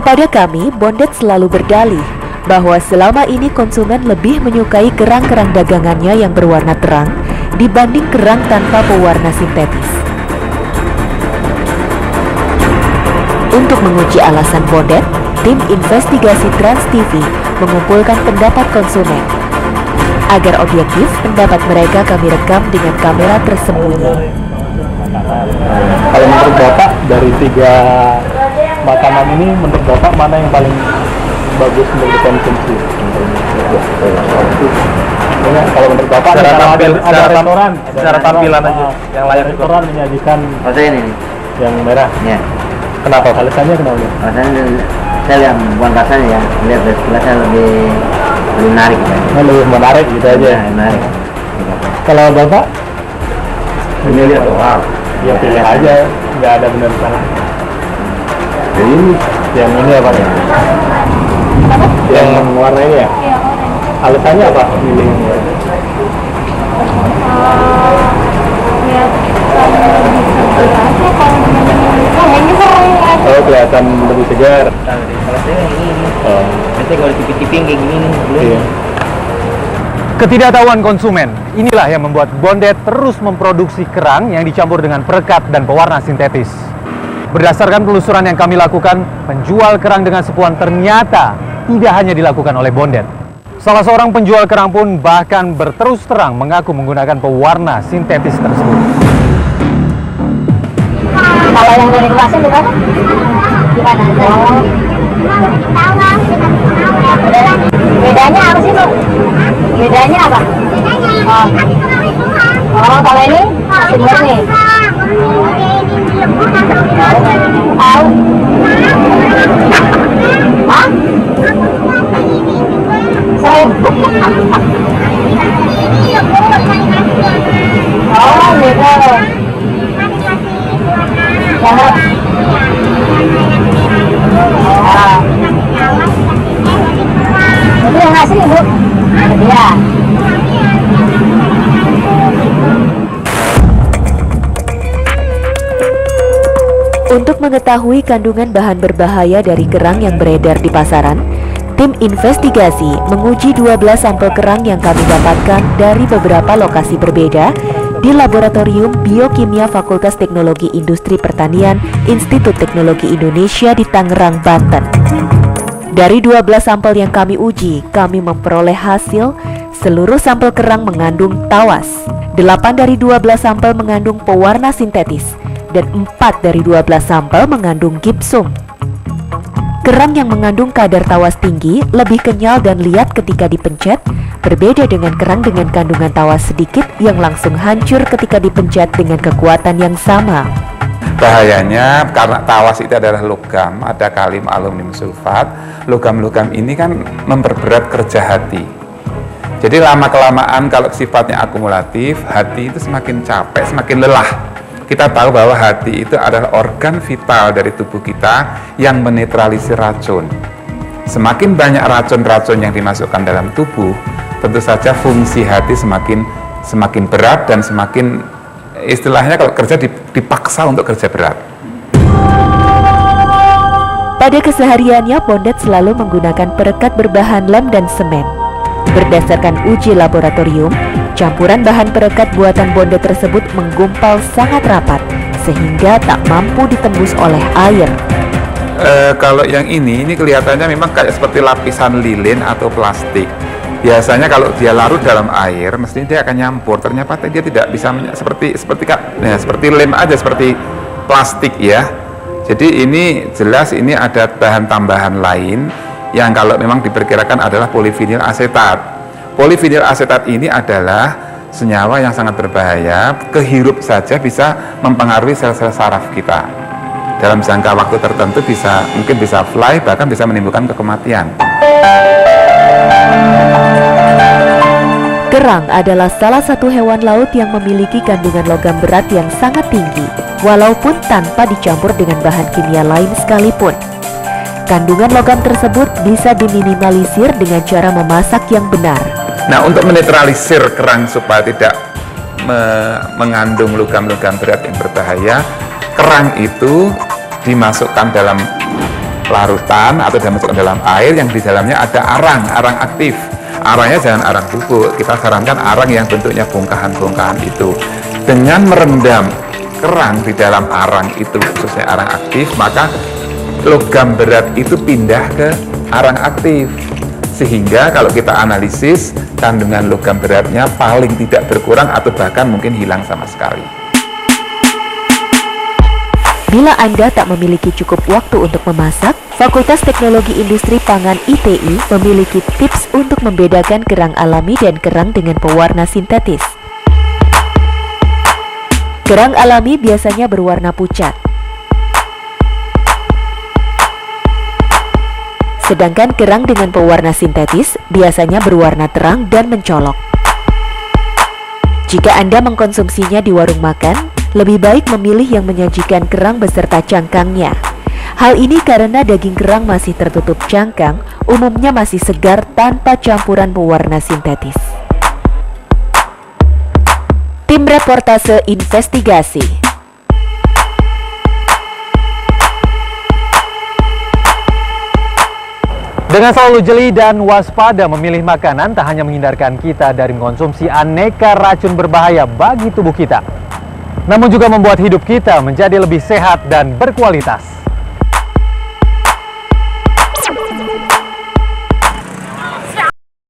Kepada kami, Bondet selalu berdalih bahwa selama ini konsumen lebih menyukai kerang-kerang dagangannya yang berwarna terang dibanding kerang tanpa pewarna sintetis. Untuk menguji alasan Bondet, tim investigasi Trans TV mengumpulkan pendapat konsumen. Agar objektif, pendapat mereka kami rekam dengan kamera tersembunyi. Kalau menurut Bapak, dari 3 makanan ini, menurut Bapak mana yang paling bagus untuk dikonsumsi? Kalau menurut Bapak, secara tampilan aja, yang layak restoran menyajikan ini yang merah. Ya. Kenapa? Alasannya kenapa? Alasannya saya lihat bukan rasanya ya, lihat dari sekilasnya lebih menarik. Lebih menarik gitu aja. Ya, menarik. Kalau Bapak? Ini lihat, wow. Ya pilih aja, nggak ada benar salah. Jadi ini yang ini apa ya? Yang warna ini ya? Alasannya apa milih yang warna? Oh, kelihatan lebih segar. Kalau saya ini, nanti kalau tiping-tiping kayak gini belum. Iya. Ketidaktahuan konsumen, inilah yang membuat Bondet terus memproduksi kerang yang dicampur dengan perekat dan pewarna sintetis. Berdasarkan penelusuran yang kami lakukan, penjual kerang dengan sepuan ternyata tidak hanya dilakukan oleh Bondet. Salah seorang penjual kerang pun bahkan berterus terang mengaku menggunakan pewarna sintetis tersebut. Kalau yang dari luar sana gimana? Bedanya apa sih, Bu? Bedanya apa? Oh, kalau ini masih murni. Tahu? Hah? Oh, gitu. Yang itu yang asli, Bu. Iya. Untuk mengetahui kandungan bahan berbahaya dari kerang yang beredar di pasaran, tim investigasi menguji 12 sampel kerang yang kami dapatkan dari beberapa lokasi berbeda di Laboratorium Biokimia Fakultas Teknologi Industri Pertanian Institut Teknologi Indonesia di Tangerang, Banten. Dari 12 sampel yang kami uji, kami memperoleh hasil seluruh sampel kerang mengandung tawas. 8 dari 12 sampel mengandung pewarna sintetis dan 4 dari 12 sampel mengandung gipsum. Kerang yang mengandung kadar tawas tinggi lebih kenyal dan liat ketika dipencet, berbeda dengan kerang dengan kandungan tawas sedikit yang langsung hancur ketika dipencet dengan kekuatan yang sama. Bahayanya karena tawas itu adalah logam, ada kalium aluminium sulfat. Logam-logam ini kan memperberat kerja hati. Jadi lama-kelamaan kalau sifatnya akumulatif, hati itu semakin capek, semakin lelah. Kita tahu bahwa hati itu adalah organ vital dari tubuh kita yang menetralisir racun. Semakin banyak racun-racun yang dimasukkan dalam tubuh, tentu saja fungsi hati semakin berat dan semakin, istilahnya kalau kerja dipaksa untuk kerja berat. Pada kesehariannya, Bondet selalu menggunakan perekat berbahan lem dan semen. Berdasarkan uji laboratorium, campuran bahan perekat buatan Bondet tersebut menggumpal sangat rapat, sehingga tak mampu ditembus oleh air. Kalau yang ini kelihatannya memang kayak seperti lapisan lilin atau plastik. Biasanya kalau dia larut dalam air, mestinya dia akan nyampur. Ternyata dia tidak bisa seperti lem aja, seperti plastik ya. Jadi ini jelas ini ada bahan tambahan lain yang kalau memang diperkirakan adalah polivinil asetat. Polivinil asetat ini adalah senyawa yang sangat berbahaya, kehirup saja bisa mempengaruhi sel-sel saraf kita. Dalam jangka waktu tertentu mungkin bisa fly, bahkan bisa menimbulkan kematian. Kerang adalah salah satu hewan laut yang memiliki kandungan logam berat yang sangat tinggi, walaupun tanpa dicampur dengan bahan kimia lain sekalipun. Kandungan logam tersebut bisa diminimalisir dengan cara memasak yang benar. Nah, untuk menetralisir kerang supaya tidak mengandung logam-logam berat yang berbahaya, kerang itu dimasukkan dalam larutan atau dimasukkan dalam air yang di dalamnya ada arang aktif. Arangnya jangan arang bubuk, kita sarankan arang yang bentuknya bongkahan-bongkahan itu. Dengan merendam kerang di dalam arang itu, khususnya arang aktif, maka logam berat itu pindah ke arang aktif. Sehingga kalau kita analisis, kandungan logam beratnya paling tidak berkurang atau bahkan mungkin hilang sama sekali. Bila Anda tak memiliki cukup waktu untuk memasak, Fakultas Teknologi Industri Pangan ITI memiliki tips untuk membedakan kerang alami dan kerang dengan pewarna sintetis. Kerang alami biasanya berwarna pucat, sedangkan kerang dengan pewarna sintetis biasanya berwarna terang dan mencolok. Jika Anda mengkonsumsinya di warung makan, lebih baik memilih yang menyajikan kerang beserta cangkangnya. Hal ini karena daging kerang masih tertutup cangkang, umumnya masih segar tanpa campuran pewarna sintetis. Tim Reportase Investigasi. Dengan selalu jeli dan waspada memilih makanan, tak hanya menghindarkan kita dari mengkonsumsi aneka racun berbahaya bagi tubuh kita, namun juga membuat hidup kita menjadi lebih sehat dan berkualitas.